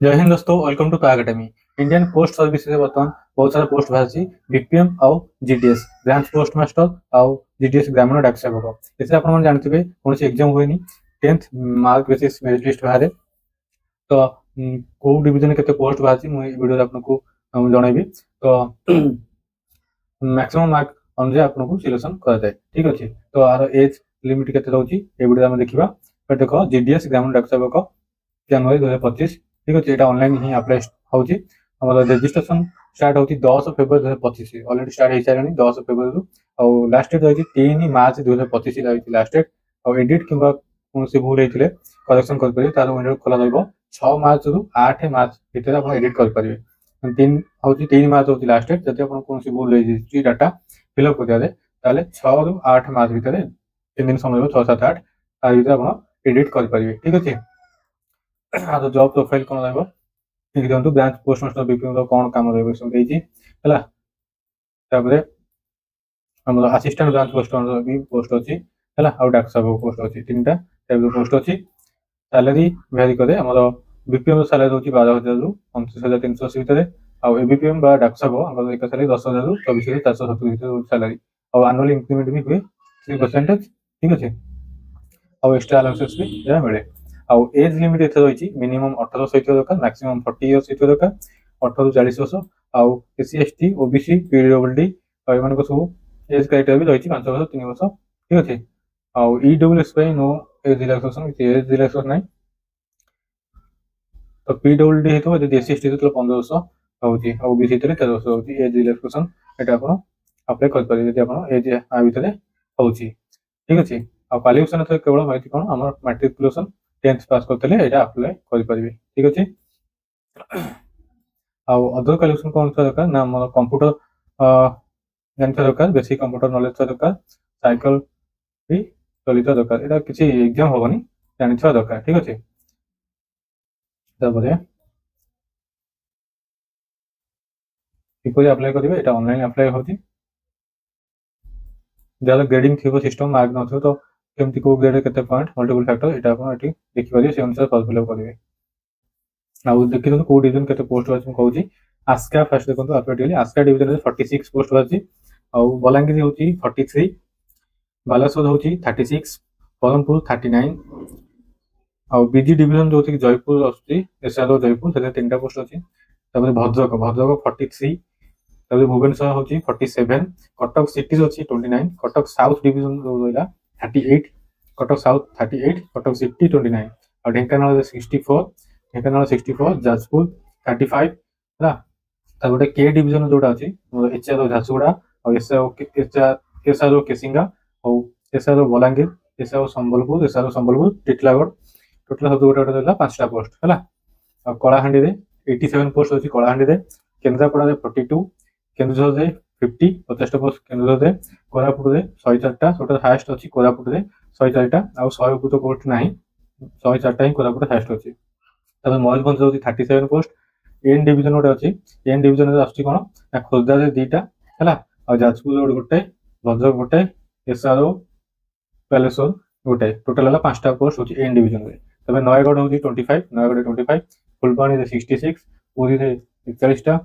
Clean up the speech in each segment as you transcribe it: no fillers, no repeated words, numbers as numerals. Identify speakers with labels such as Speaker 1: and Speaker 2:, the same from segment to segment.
Speaker 1: जय हिंद दोस्तों, welcome to academy. Indian post service से बर्तमान बहुत सारा पोस्ट बाहर बीपीएम आउ जीडीएस ब्रांच पोस्ट मास्टर आउ जीडीएस ग्रामीण डाक सेवक इसे आप जानते कौन एग्जाम हुए 10th mark basis merit list बाहर तो कौ डिविजन के पोस्ट बाहर मुझे आपको जनइबी तो मैक्सिमम मार्क अनुसार आपको सिलेक्शन कराए। ठीक अच्छे तो आर एज लिमिट के रोचे ये देखा देख जीडीएस ग्रामीण डाक सेवक जनवरी 2025। ठीक अच्छे यहाँ ऑनलाइन ही अप्लाई होम रेजिस्ट्रेशन स्टार्ट होती 10 फेब्रुआरी 2025 अलरेडी स्टार्ट हो सारे 10 फेब्रुआरी और लास्ट डेट रही 3 मार्च 2025 लास्ट डेट और एडिट कि कौन भूल होते करेक्शन करेंगे तार विंडो खोला रहा 6 मार्च रु 8 मार्च भितर आप एडिट करेंगे। 3 मार्च होती लास्ट डेट जब आप कौन भूल हो डाटा फिलअप करेंगे 6 रु 8 मार्च भितर 3 दिन समय 6 7 8 तार भर आप एडिट करेंगे। ठीक अच्छे तो जॉब प्रोफाइल कौन रही दिखाँ ब्रांच पोस्ट मास्टर बीपीएम कौन कम रही है असिस्टेंट ब्रांच पोस्ट भी पोस्ट अच्छी है आउ डाक सेवक पोस्ट अच्छी 3टा टाइप पोस्ट अच्छी। सैलरी भैरी करे आम बीपीएम सैलरी रोचे 12,000 रु 29,380 भितर आउ एबीपीएम डाक सेवक एक सैलरी 10,000 रु 24,470 भितर सैलरी और आनुअल इंक्रीमेंट भी हुए 3%। ठीक अच्छे आउ एक्सट्रा अलाउंसेस भी यह मिले आउ एज लिमिट इतना रही मिनिमम 18 वर्ष दरकार मैक्सिमम 40 इयर्स दरकार 18 रु 40 वर्ष आउ एससी एसटी ओबीसी पीडब्ल्यूडी ये सब एज क्राइटेरिया भी रही 5 वर्ष 3 वर्ष। ठीक अच्छे आउ EWS no age relaxation age relaxation ना तो पीडब्ल्यूडी हो एससी एसटी 15 वर्ष रोचे ओबीसी 13 वर्ष रोचे एज रिलैक्सेशन यहाँ आप अप्लाई करेंगे एज आ भितर हो। ठीक अच्छे आ क्वालिफिकेशन केवल माहिती कौन आम मैट्रिकुलेशन 10th पास करते अप्लाई करेंगे। ठीक अच्छे आउ अदर क्वालिफिकेशन कौन दरकार ना आम कंप्यूटर जानता दरकार बेसिक कंप्यूटर नॉलेज दरकार साइकिल भी चलित दरकार यहाँ किसी एग्जाम हेनी जानता दरकार। ठीक अच्छे किपर अप्लाई करेंगे यहाँ ऑनलाइन अप्लाई होती जहाँ ग्रेडिंग थी सिस्टम मार्क न तो केमती को ग्रेड के पॉइंट मल्टीपल फैक्टर यहाँ आप देखिए से अनुसार फॉर्म फिलअप करेंगे। आउ देखिए कौ डिविजन के पोस्ट बाहर कहूँ आस्का फास्ट देखो ऑटोमेटिकली आस्का डिविजन 46 पोस्ट बाहर आउ बलांगीर हूँ 43 बालेश्वर हूँ 36 ब्रह्मपुर 39 आउ बीजी डिविजन जो जयपुर आसआर जयपुर से 3टा पोस्ट अच्छी भद्रक भद्रक 43 भुवनेश्वर हूँ 47 कटक सिटी अच्छी 29 कटक साउथ डिविजन रहा 38 कटक साउथ 38 कटक सिटी 29 और ढेंकानाल 64 ढेंकानाल 64 जाजपुर 35 है गोटे के डिविजन जोटा अच्छी एचआर झारसुगुड़ा और एसआर केसिंगा और SR Balangir SR Sambalpur Titlagarh total सब गोटे गोटे रहा 5टा पोस्ट है और कलाहांडी 87 पोस्ट अच्छी कलाहांडी केन्द्रापड़ा 42 केन्दुझर 50 50टा पोस्ट केन्दुझर कोरापुट 104टा सबटा हाएस्ट अच्छी कोरापुट 104टा आउ 100 तो पोस्ट ना 104टा ही कोरापुट हाएस्ट अच्छी मयूरभंज हूँ 37 पोस्ट एन डिविजन गोटे अच्छी एन डिविजन आसुच्ची कौन खोर्धा 2टा है और जाजपुर रोड गोटे भद्रक गोटे एसआरओ बालेश्वर गोटे टोटाल 5टा पोस्ट हूँ एन डिविजन में तब नयगढ़ हूँ 25 नयगढ़ 25 फुलबाणी 66 पुरी 41टा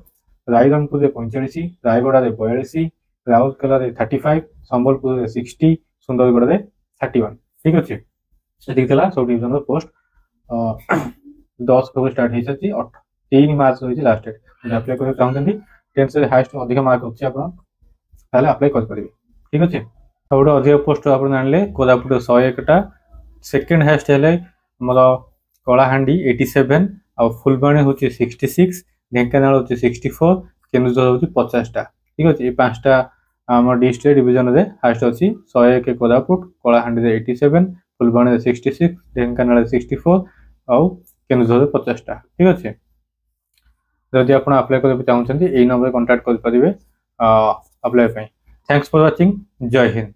Speaker 1: रायरंगपुर 45 रायगड़ा 42 राउरकेला 35 संबलपुर 60 सुंदरगढ़ 31। ठीक अच्छे ये sub division post 10 February start हो सारी 3 मार्च रही लास्ट डेट अप्लाई करना चाहते 10th से हाएस्ट अधिक मार्क अच्छे अप्लाई करेंगे। ठीक अच्छे सब अधिक पोस्ट आप जाने कोरापुट 101टा सेकेंड हाएस्ट है मोर कलाहांडी 87 और फुलबाणी हूँ 66 ढेंकानाल हूँ 64 केन्दुझर हूँ 50टा। ठीक अच्छे ये 5टा आम डिस्ट्रिक्ट डिविजन में हाएस्ट अच्छी 101 कोरापुट कलाहांडी 87 फुलबाणी 66 ढेंकानाल 64 और केन्दुझर 50टा। ठीक अच्छे जदि आप अप्लाई करने चाहते यही नंबर कॉन्टाक्ट करेंगे अप्लाई। Thanks for watching. जय हिंद।